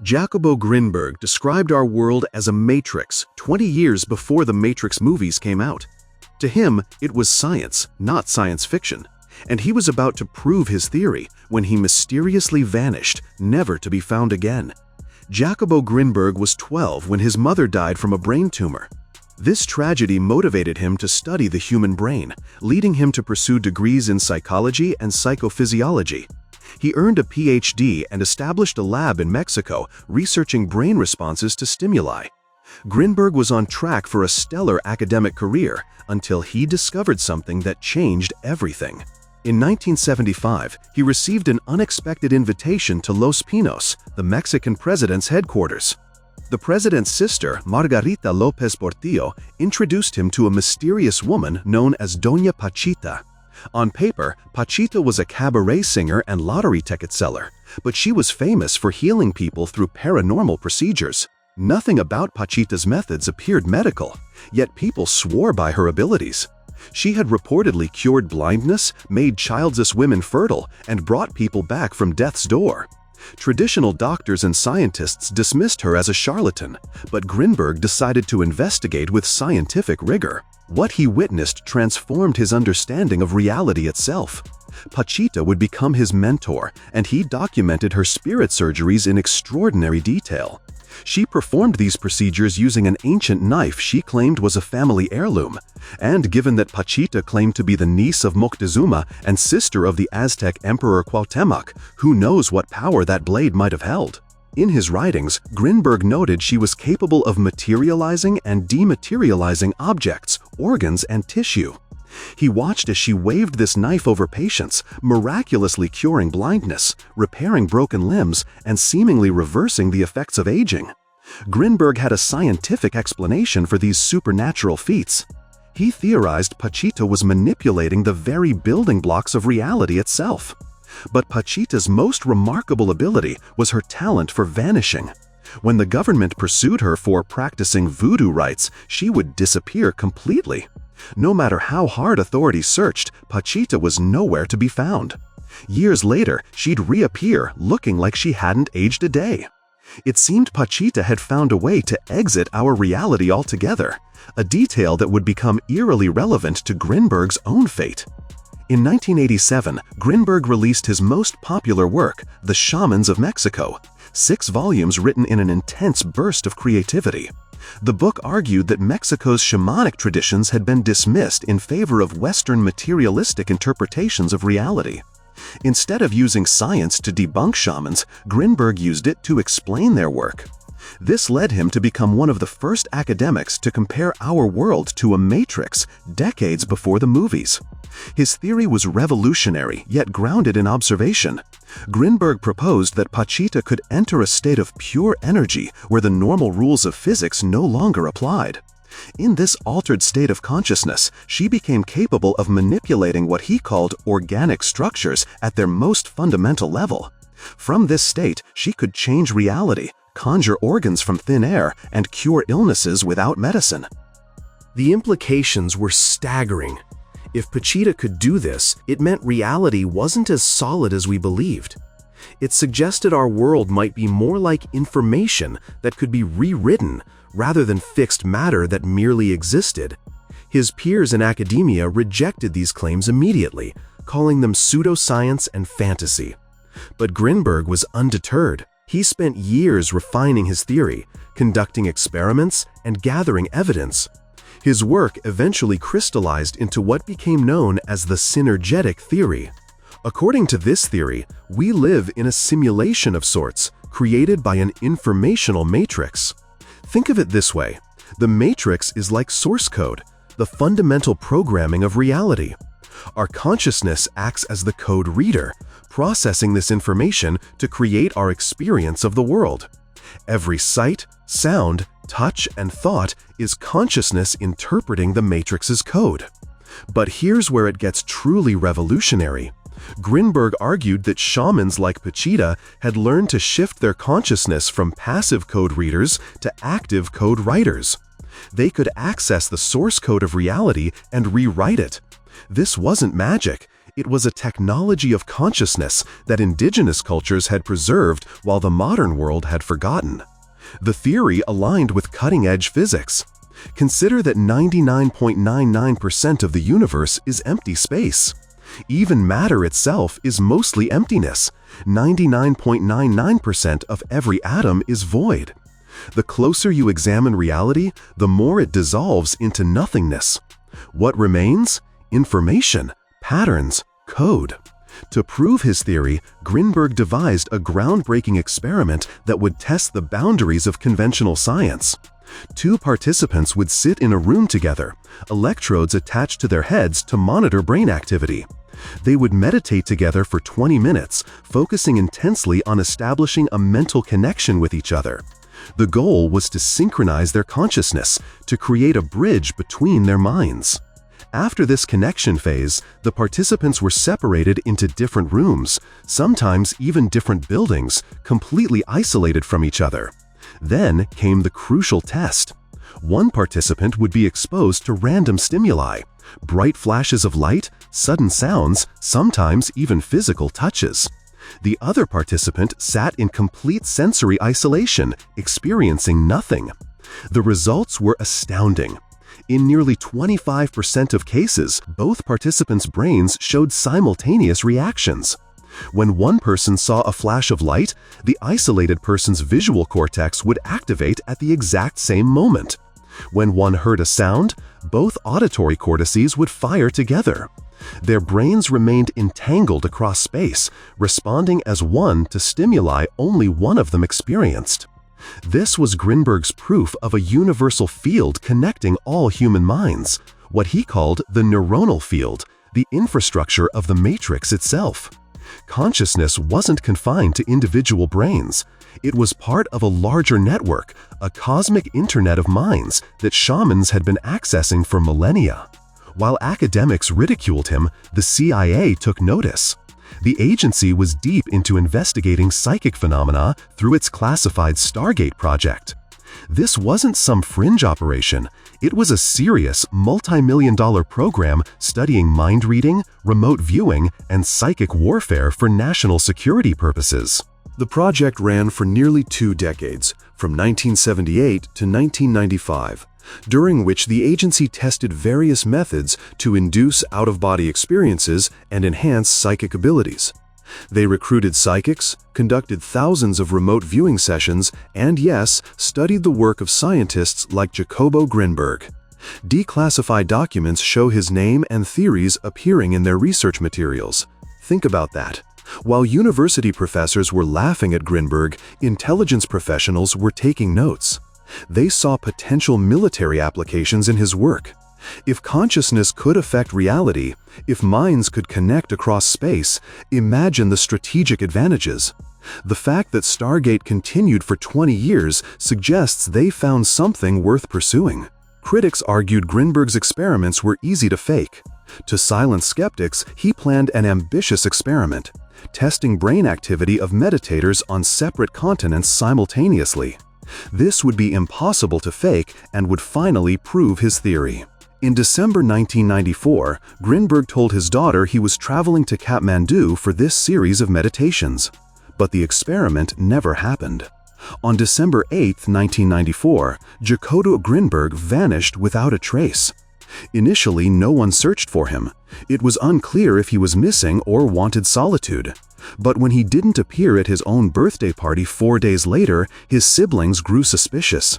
Jacobo Grinberg described our world as a matrix 20 years before the Matrix movies came out. To him, it was science, not science fiction, and he was about to prove his theory when he mysteriously vanished, never to be found again. Jacobo Grinberg was 12 when his mother died from a brain tumor. This tragedy motivated him to study the human brain, leading him to pursue degrees in psychology and psychophysiology. He earned a PhD and established a lab in Mexico researching brain responses to stimuli. Grinberg was on track for a stellar academic career until he discovered something that changed everything. In 1975, he received an unexpected invitation to Los Pinos, the Mexican president's headquarters. The president's sister, Margarita López Portillo, introduced him to a mysterious woman known as Doña Pachita. On paper, Pachita was a cabaret singer and lottery ticket seller, but she was famous for healing people through paranormal procedures. Nothing about Pachita's methods appeared medical, yet people swore by her abilities. She had reportedly cured blindness, made childless women fertile, and brought people back from death's door. Traditional doctors and scientists dismissed her as a charlatan, but Grinberg decided to investigate with scientific rigor. What he witnessed transformed his understanding of reality itself. Pachita would become his mentor, and he documented her spirit surgeries in extraordinary detail. She performed these procedures using an ancient knife she claimed was a family heirloom. And given that Pachita claimed to be the niece of Moctezuma and sister of the Aztec Emperor Cuauhtémoc, who knows what power that blade might have held? In his writings, Grinberg noted she was capable of materializing and dematerializing objects, organs, and tissue. He watched as she waved this knife over patients, miraculously curing blindness, repairing broken limbs, and seemingly reversing the effects of aging. Grinberg had a scientific explanation for these supernatural feats. He theorized Pachita was manipulating the very building blocks of reality itself. But Pachita's most remarkable ability was her talent for vanishing. When the government pursued her for practicing voodoo rites, she would disappear completely. No matter how hard authorities searched, Pachita was nowhere to be found. Years later, she'd reappear looking like she hadn't aged a day. It seemed Pachita had found a way to exit our reality altogether, a detail that would become eerily relevant to Grinberg's own fate. In 1987, Grinberg released his most popular work, The Shamans of Mexico, 6 volumes written in an intense burst of creativity. The book argued that Mexico's shamanic traditions had been dismissed in favor of Western materialistic interpretations of reality. Instead of using science to debunk shamans, Grinberg used it to explain their work. This led him to become one of the first academics to compare our world to a matrix decades before the movies. His theory was revolutionary, yet grounded in observation. Grinberg proposed that Pachita could enter a state of pure energy where the normal rules of physics no longer applied. In this altered state of consciousness, she became capable of manipulating what he called organic structures at their most fundamental level. From this state, she could change reality, conjure organs from thin air, and cure illnesses without medicine. The implications were staggering. If Pachita could do this, it meant reality wasn't as solid as we believed. It suggested our world might be more like information that could be rewritten rather than fixed matter that merely existed. His peers in academia rejected these claims immediately, calling them pseudoscience and fantasy. But Grinberg was undeterred. He spent years refining his theory, conducting experiments, and gathering evidence. His work eventually crystallized into what became known as the synergetic theory. According to this theory, we live in a simulation of sorts, created by an informational matrix. Think of it this way: the matrix is like source code, the fundamental programming of reality. Our consciousness acts as the code reader, processing this information to create our experience of the world. Every sight, sound, touch, and thought is consciousness interpreting the matrix's code. But here's where it gets truly revolutionary. Grinberg argued that shamans like Pachita had learned to shift their consciousness from passive code readers to active code writers. They could access the source code of reality and rewrite it. This wasn't magic. It was a technology of consciousness that indigenous cultures had preserved while the modern world had forgotten. The theory aligned with cutting-edge physics. Consider that 99.99% of the universe is empty space. Even matter itself is mostly emptiness. 99.99% of every atom is void. The closer you examine reality, the more it dissolves into nothingness. What remains? Information, patterns, code. To prove his theory, Grinberg devised a groundbreaking experiment that would test the boundaries of conventional science. Two participants would sit in a room together, electrodes attached to their heads to monitor brain activity. They would meditate together for 20 minutes, focusing intensely on establishing a mental connection with each other. The goal was to synchronize their consciousness, to create a bridge between their minds. After this connection phase, the participants were separated into different rooms, sometimes even different buildings, completely isolated from each other. Then came the crucial test. One participant would be exposed to random stimuli, bright flashes of light, sudden sounds, sometimes even physical touches. The other participant sat in complete sensory isolation, experiencing nothing. The results were astounding. In nearly 25% of cases, both participants' brains showed simultaneous reactions. When one person saw a flash of light, the isolated person's visual cortex would activate at the exact same moment. When one heard a sound, both auditory cortices would fire together. Their brains remained entangled across space, responding as one to stimuli only one of them experienced. This was Grinberg's proof of a universal field connecting all human minds, what he called the neuronal field, the infrastructure of the matrix itself. Consciousness wasn't confined to individual brains. It was part of a larger network, a cosmic internet of minds that shamans had been accessing for millennia. While academics ridiculed him, the CIA took notice. The agency was deep into investigating psychic phenomena through its classified Stargate project. This wasn't some fringe operation. It was a serious, multi-million-dollar program studying mind reading, remote viewing, and psychic warfare for national security purposes. The project ran for nearly 2 decades, from 1978 to 1995, during which the agency tested various methods to induce out-of-body experiences and enhance psychic abilities. They recruited psychics, conducted thousands of remote viewing sessions, and yes, studied the work of scientists like Jacobo Grinberg. Declassified documents show his name and theories appearing in their research materials. Think about that. While university professors were laughing at Grinberg, intelligence professionals were taking notes. They saw potential military applications in his work. If consciousness could affect reality, if minds could connect across space, imagine the strategic advantages. The fact that Stargate continued for 20 years suggests they found something worth pursuing. Critics argued Grinberg's experiments were easy to fake. To silence skeptics, he planned an ambitious experiment, testing brain activity of meditators on separate continents simultaneously. This would be impossible to fake and would finally prove his theory. In December 1994, Grinberg told his daughter he was traveling to Kathmandu for this series of meditations. But the experiment never happened. On December 8, 1994, Jacobo Grinberg vanished without a trace. Initially, no one searched for him. It was unclear if he was missing or wanted solitude. But when he didn't appear at his own birthday party 4 days later, his siblings grew suspicious.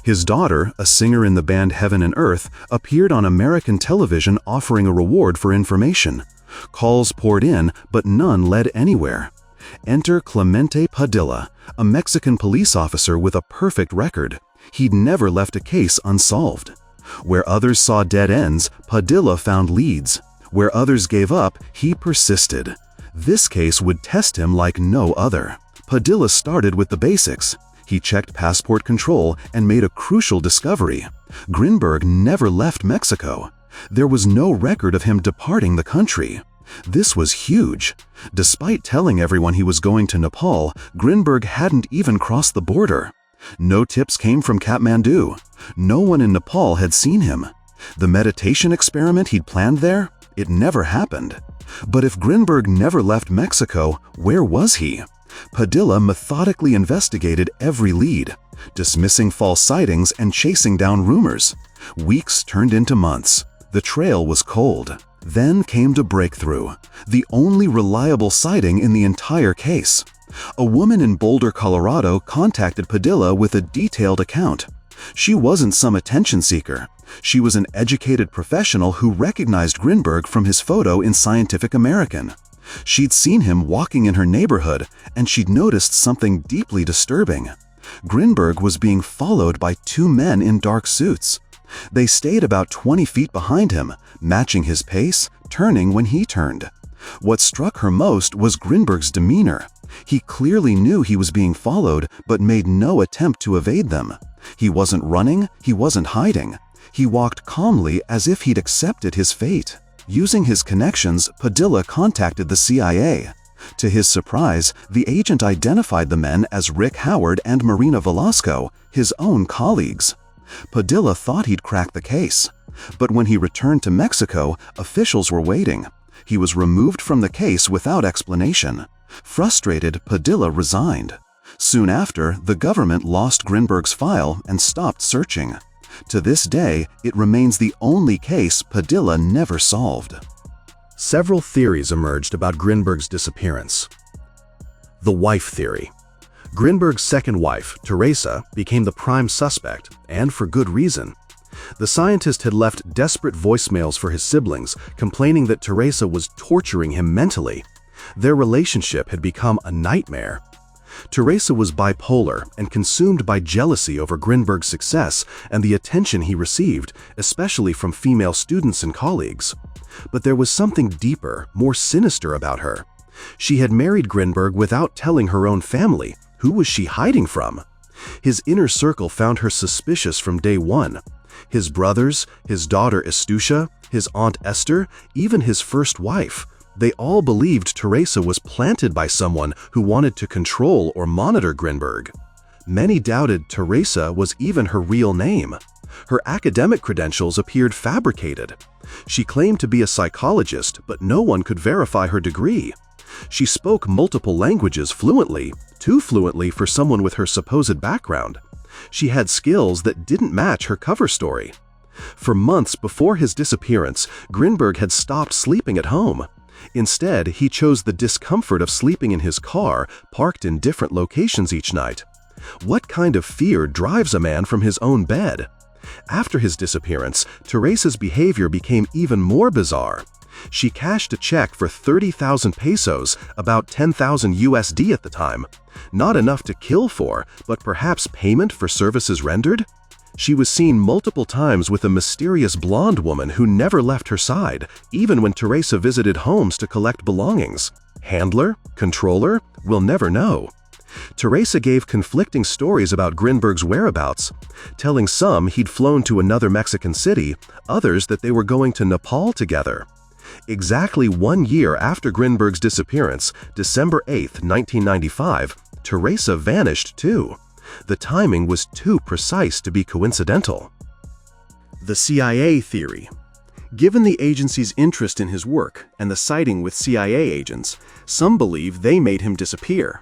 His daughter, a singer in the band Heaven and Earth, appeared on American television offering a reward for information. Calls poured in, but none led anywhere. Enter Clemente Padilla, a Mexican police officer with a perfect record. He'd never left a case unsolved. Where others saw dead ends, Padilla found leads. Where others gave up, he persisted. This case would test him like no other. Padilla started with the basics. He checked passport control and made a crucial discovery. Grinberg never left Mexico. There was no record of him departing the country. This was huge. Despite telling everyone he was going to Nepal, Grinberg hadn't even crossed the border. No tips came from Kathmandu. No one in Nepal had seen him. The meditation experiment he'd planned there? It never happened. But if Grinberg never left Mexico, where was he? Padilla methodically investigated every lead, dismissing false sightings and chasing down rumors. Weeks turned into months. The trail was cold. Then came the breakthrough, the only reliable sighting in the entire case. A woman in Boulder, Colorado contacted Padilla with a detailed account. She wasn't some attention seeker. She was an educated professional who recognized Grinberg from his photo in Scientific American. She'd seen him walking in her neighborhood, and she'd noticed something deeply disturbing. Grinberg was being followed by two men in dark suits. They stayed about 20 feet behind him, matching his pace, turning when he turned. What struck her most was Grinberg's demeanor. He clearly knew he was being followed, but made no attempt to evade them. He wasn't running, he wasn't hiding. He walked calmly as if he'd accepted his fate. Using his connections, Padilla contacted the CIA. To his surprise, the agent identified the men as Rick Howard and Marina Velasco, his own colleagues. Padilla thought he'd cracked the case. But when he returned to Mexico, officials were waiting. He was removed from the case without explanation. Frustrated, Padilla resigned. Soon after, the government lost Grinberg's file and stopped searching. To this day, it remains the only case Padilla never solved. Several theories emerged about Grinberg's disappearance. The wife theory. Grinberg's second wife, Teresa, became the prime suspect, and for good reason. The scientist had left desperate voicemails for his siblings, complaining that Teresa was torturing him mentally. Their relationship had become a nightmare. Teresa was bipolar and consumed by jealousy over Grinberg's success and the attention he received, especially from female students and colleagues. But there was something deeper, more sinister about her. She had married Grinberg without telling her own family. Who was she hiding from? His inner circle found her suspicious from day one. His brothers, his daughter Estucia, his aunt Esther, even his first wife. They all believed Teresa was planted by someone who wanted to control or monitor Grinberg. Many doubted Teresa was even her real name. Her academic credentials appeared fabricated. She claimed to be a psychologist, but no one could verify her degree. She spoke multiple languages fluently, too fluently for someone with her supposed background. She had skills that didn't match her cover story. For months before his disappearance, Grinberg had stopped sleeping at home. Instead, he chose the discomfort of sleeping in his car, parked in different locations each night. What kind of fear drives a man from his own bed? After his disappearance, Teresa's behavior became even more bizarre. She cashed a check for 30,000 pesos, about 10,000 USD at the time. Not enough to kill for, but perhaps payment for services rendered? She was seen multiple times with a mysterious blonde woman who never left her side, even when Teresa visited homes to collect belongings. Handler? Controller? We'll never know. Teresa gave conflicting stories about Grinberg's whereabouts, telling some he'd flown to another Mexican city, others that they were going to Nepal together. Exactly 1 year after Grinberg's disappearance, December 8, 1995, Teresa vanished too. The timing was too precise to be coincidental. The CIA theory. Given the agency's interest in his work and the sighting with CIA agents, some believe they made him disappear.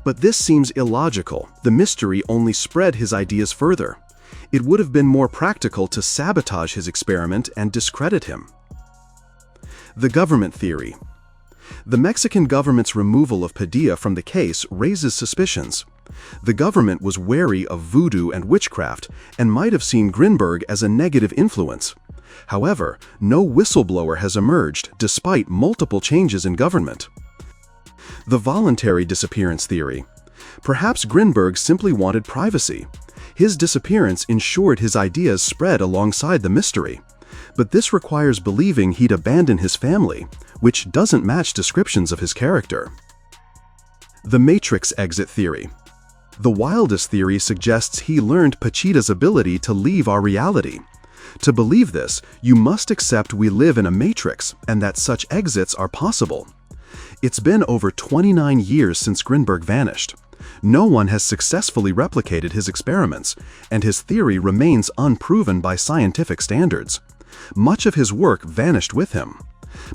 But this seems illogical. The mystery only spread his ideas further. It would have been more practical to sabotage his experiment and discredit him. The government theory. The Mexican government's removal of Padilla from the case raises suspicions. The government was wary of voodoo and witchcraft and might have seen Grinberg as a negative influence. However, no whistleblower has emerged despite multiple changes in government. The voluntary disappearance theory. Perhaps Grinberg simply wanted privacy. His disappearance ensured his ideas spread alongside the mystery. But this requires believing he'd abandon his family, which doesn't match descriptions of his character. The Matrix exit theory. The wildest theory suggests he learned Pachita's ability to leave our reality. To believe this, you must accept we live in a matrix and that such exits are possible. It's been over 29 years since Grinberg vanished. No one has successfully replicated his experiments, and his theory remains unproven by scientific standards. Much of his work vanished with him.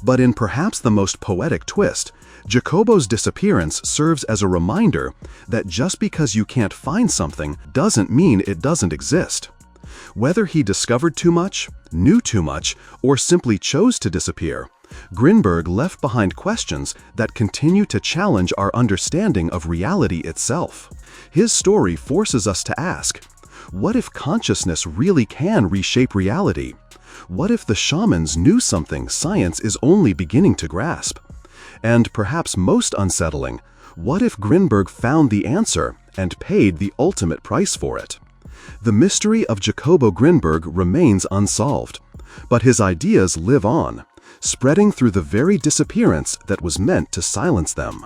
But in perhaps the most poetic twist, Jacobo's disappearance serves as a reminder that just because you can't find something doesn't mean it doesn't exist. Whether he discovered too much, knew too much, or simply chose to disappear, Grinberg left behind questions that continue to challenge our understanding of reality itself. His story forces us to ask, what if consciousness really can reshape reality? What if the shamans knew something science is only beginning to grasp? And perhaps most unsettling, what if Grinberg found the answer and paid the ultimate price for it? The mystery of Jacobo Grinberg remains unsolved, but his ideas live on, spreading through the very disappearance that was meant to silence them.